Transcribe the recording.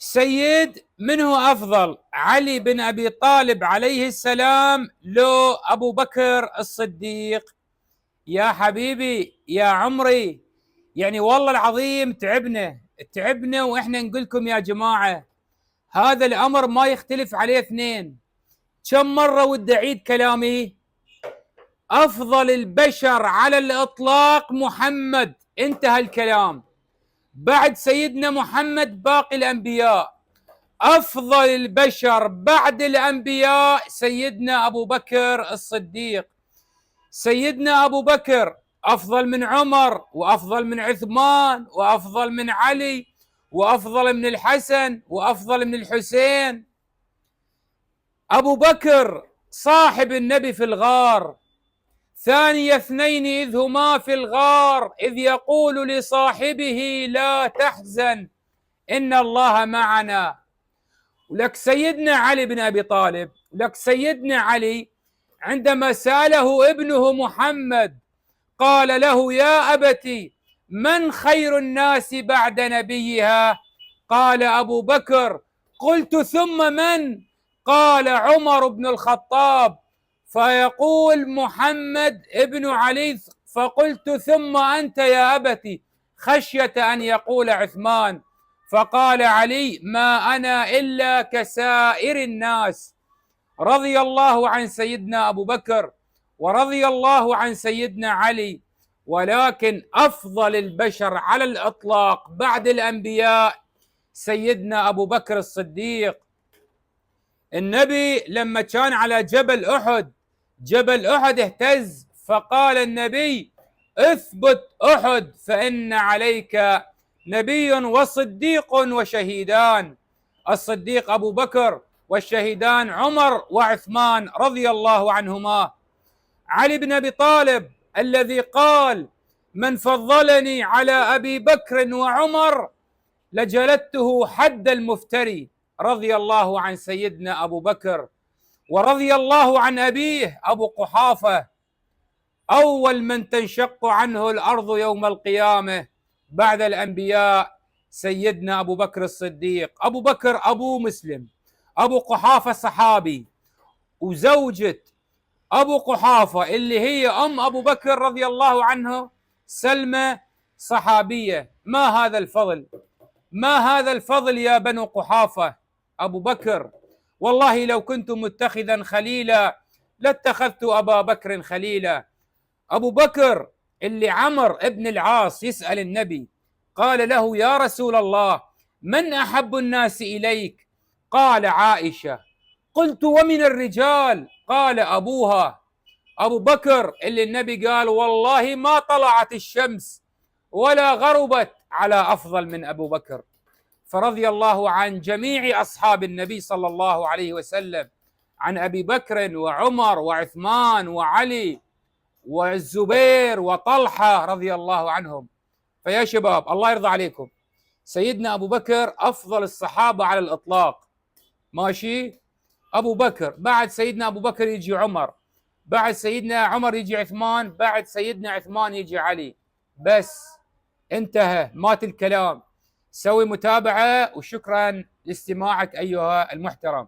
سيد من هو أفضل، علي بن أبي طالب عليه السلام لو أبو بكر الصديق؟ يا حبيبي يا عمري، يعني والله العظيم تعبنا وإحنا نقول لكم يا جماعة هذا الأمر ما يختلف عليه اثنين. كم مرة ودي أعيد كلامي؟ أفضل البشر على الإطلاق محمد، انتهى الكلام. بعد سيدنا محمد باقي الأنبياء. أفضل البشر بعد الأنبياء سيدنا أبو بكر الصديق. سيدنا أبو بكر أفضل من عمر، وأفضل من عثمان، وأفضل من علي، وأفضل من الحسن، وأفضل من الحسين. أبو بكر صاحب النبي في الغار، ثاني اثنين إذ هما في الغار إذ يقول لصاحبه لا تحزن إن الله معنا. ولك سيدنا علي بن أبي طالب، لك سيدنا علي عندما سأله ابنه محمد قال له يا أبتي من خير الناس بعد نبيها؟ قال أبو بكر. قلت ثم من؟ قال عمر بن الخطاب. فيقول محمد ابن علي فقلت ثم أنت يا أبتي، خشية أن يقول عثمان. فقال علي ما أنا إلا كسائر الناس. رضي الله عن سيدنا أبو بكر ورضي الله عن سيدنا علي، ولكن أفضل البشر على الإطلاق بعد الأنبياء سيدنا أبو بكر الصديق. النبي لما كان على جبل أحد، جبل أحد اهتز، فقال النبي اثبت أحد فإن عليك نبي وصديق وشهيدان. الصديق أبو بكر والشهيدان عمر وعثمان رضي الله عنهما. علي بن أبي طالب الذي قال من فضلني على أبي بكر وعمر لجلدته حد المفتري، رضي الله عن سيدنا أبو بكر ورضي الله عن أبيه أبو قحافة، أول من تنشق عنه الأرض يوم القيامة بعد الأنبياء سيدنا أبو بكر الصديق. أبو بكر أبو مسلم، أبو قحافة صحابي، وزوجة أبو قحافة اللي هي أم أبو بكر رضي الله عنه سلمى صحابية. ما هذا الفضل، ما هذا الفضل يا بنو قحافة. أبو بكر والله لو كنت متخذا خليلا لاتخذت أبا بكر خليلا. أبو بكر اللي عمر ابن العاص يسأل النبي قال له يا رسول الله من أحب الناس إليك؟ قال عائشة. قلت ومن الرجال؟ قال أبوها. أبو بكر اللي النبي قال والله ما طلعت الشمس ولا غربت على أفضل من أبو بكر. فرضي الله عن جميع أصحاب النبي صلى الله عليه وسلم، عن أبي بكر وعمر وعثمان وعلي والزبير وطلحة رضي الله عنهم. فيا شباب الله يرضى عليكم، سيدنا أبو بكر أفضل الصحابة على الإطلاق، ماشي؟ أبو بكر، بعد سيدنا أبو بكر يجي عمر، بعد سيدنا عمر يجي عثمان، بعد سيدنا عثمان يجي علي. بس انتهى، مات الكلام. سوي متابعة وشكرا لاستماعك أيها المحترم.